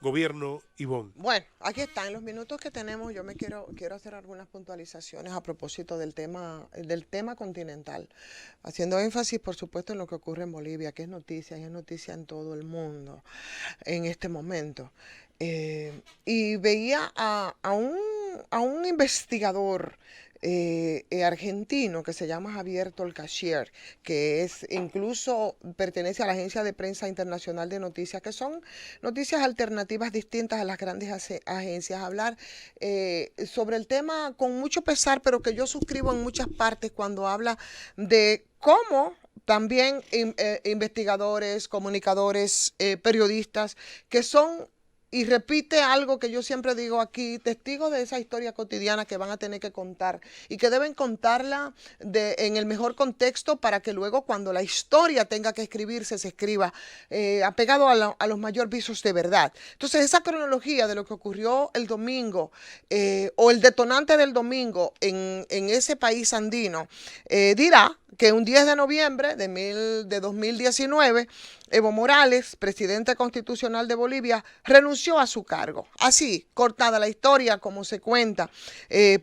gobierno, Ivonne? Bueno, aquí está, en los minutos que tenemos, yo quiero hacer algunas puntualizaciones a propósito del tema continental, haciendo énfasis, por supuesto, en lo que ocurre en Bolivia, que es noticia, y es noticia en todo el mundo en este momento. Y veía a un investigador argentino que se llama Javier Tolcachir, que incluso pertenece a la Agencia de Prensa Internacional de Noticias, que son noticias alternativas distintas a las grandes agencias, hablar sobre el tema con mucho pesar, pero que yo suscribo en muchas partes cuando habla de cómo también investigadores, comunicadores, periodistas, que son, y repite algo que yo siempre digo aquí, testigos de esa historia cotidiana que van a tener que contar y que deben contarla en el mejor contexto para que luego cuando la historia tenga que escribirse, se escriba apegado a los mayores visos de verdad. Entonces esa cronología de lo que ocurrió el domingo o el detonante del domingo en ese país andino dirá que un 10 de noviembre de 2019, Evo Morales, presidente constitucional de Bolivia, renunció a su cargo. Así, cortada la historia, como se cuenta,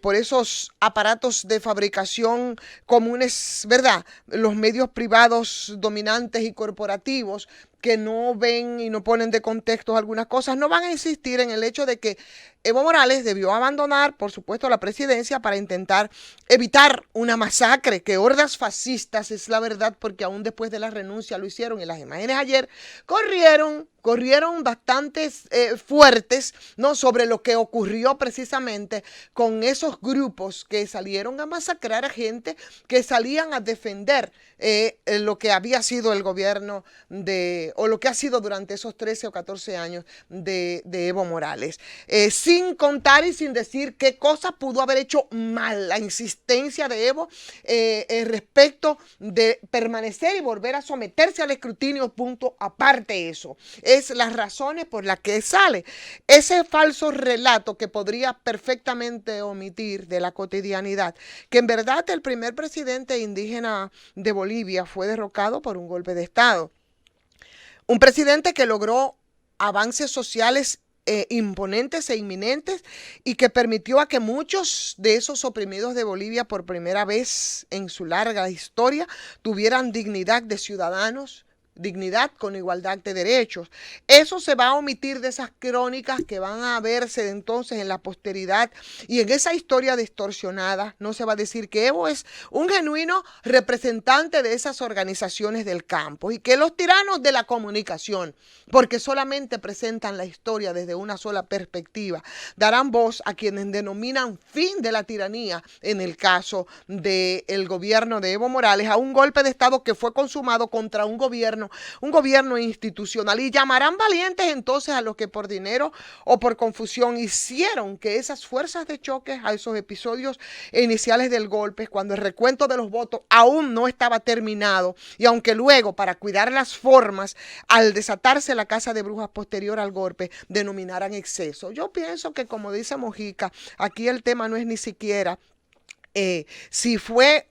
por esos aparatos de fabricación comunes, ¿verdad? Los medios privados dominantes y corporativos que no ven y no ponen de contexto algunas cosas, no van a insistir en el hecho de que Evo Morales debió abandonar, por supuesto, la presidencia para intentar evitar una masacre, que hordas fascistas, es la verdad, porque aún después de la renuncia lo hicieron, y las imágenes ayer corrieron bastantes fuertes, ¿no?, sobre lo que ocurrió precisamente con esos grupos que salieron a masacrar a gente que salían a defender lo que había sido el gobierno o lo que ha sido durante esos 13 o 14 años de Evo Morales. Sin contar y sin decir qué cosa pudo haber hecho mal la insistencia de Evo respecto de permanecer y volver a someterse al escrutinio, punto aparte eso. Es las razones por las que sale ese falso relato que podría perfectamente omitir de la cotidianidad, que en verdad el primer presidente indígena de Bolivia fue derrocado por un golpe de Estado. Un presidente que logró avances sociales imponentes e inminentes y que permitió a que muchos de esos oprimidos de Bolivia por primera vez en su larga historia tuvieran dignidad de ciudadanos, dignidad con igualdad de derechos. Eso se va a omitir de esas crónicas que van a verse entonces en la posteridad, y en esa historia distorsionada no se va a decir que Evo es un genuino representante de esas organizaciones del campo y que los tiranos de la comunicación, porque solamente presentan la historia desde una sola perspectiva, darán voz a quienes denominan fin de la tiranía en el caso del gobierno de Evo Morales, a un golpe de Estado que fue consumado contra un gobierno institucional, y llamarán valientes entonces a los que por dinero o por confusión hicieron que esas fuerzas de choque, a esos episodios iniciales del golpe, cuando el recuento de los votos aún no estaba terminado, y aunque luego, para cuidar las formas, al desatarse la caza de brujas posterior al golpe, denominaran exceso. Yo pienso que, como dice Mojica, aquí el tema no es ni siquiera si fue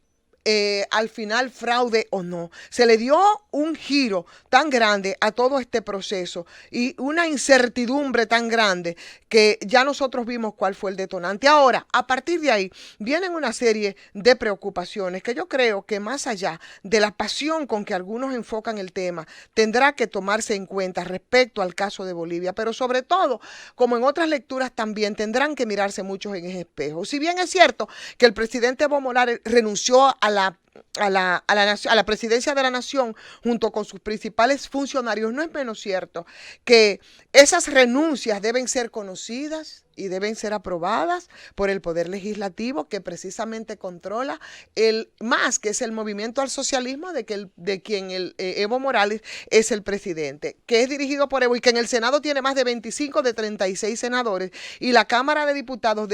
al final fraude o no. Se le dio un giro tan grande a todo este proceso y una incertidumbre tan grande que ya nosotros vimos cuál fue el detonante. Ahora, a partir de ahí, vienen una serie de preocupaciones que yo creo que, más allá de la pasión con que algunos enfocan el tema, tendrá que tomarse en cuenta respecto al caso de Bolivia, pero sobre todo, como en otras lecturas también, tendrán que mirarse muchos en ese espejo. Si bien es cierto que el presidente Evo Morales renunció a la presidencia de la nación junto con sus principales funcionarios, no es menos cierto que esas renuncias deben ser conocidas y deben ser aprobadas por el Poder Legislativo, que precisamente controla el MAS, que es el Movimiento al Socialismo, de quien Evo Morales es el presidente, que es dirigido por Evo, y que en el Senado tiene más de 25 de 36 senadores, y la Cámara de Diputados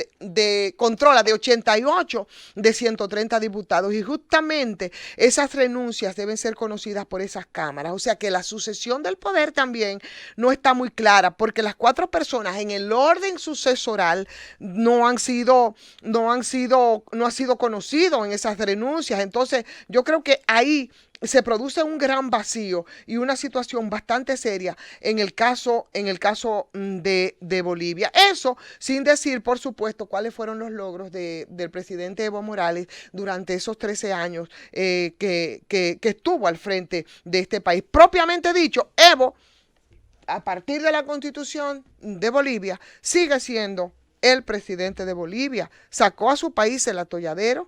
controla de 88 de 130 diputados, y justamente esas renuncias deben ser conocidas por esas cámaras. O sea que la sucesión del poder también no está muy clara, porque las 4 personas en el orden sucesoral no ha sido conocido en esas renuncias. Entonces yo creo que ahí se produce un gran vacío y una situación bastante seria en el caso de Bolivia. Eso sin decir, por supuesto, cuáles fueron los logros del presidente Evo Morales durante esos 13 años que estuvo al frente de este país. Propiamente dicho, Evo, a partir de la Constitución de Bolivia, sigue siendo el presidente de Bolivia. Sacó a su país el atolladero,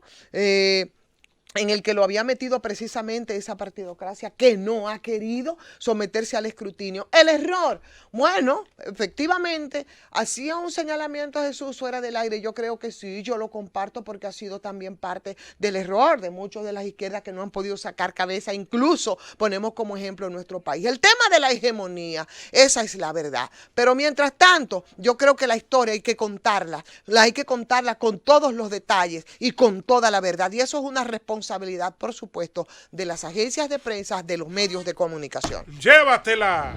en el que lo había metido precisamente esa partidocracia que no ha querido someterse al escrutinio. El error, bueno, efectivamente, hacía un señalamiento a Jesús fuera del aire. Yo creo que sí, yo lo comparto porque ha sido también parte del error de muchos de las izquierdas que no han podido sacar cabeza. Incluso ponemos como ejemplo nuestro país. El tema de la hegemonía, esa es la verdad. Pero mientras tanto, yo creo que la historia hay que contarla con todos los detalles y con toda la verdad. Y eso es una responsabilidad, por supuesto, de las agencias de prensa, de los medios de comunicación. Llévatela.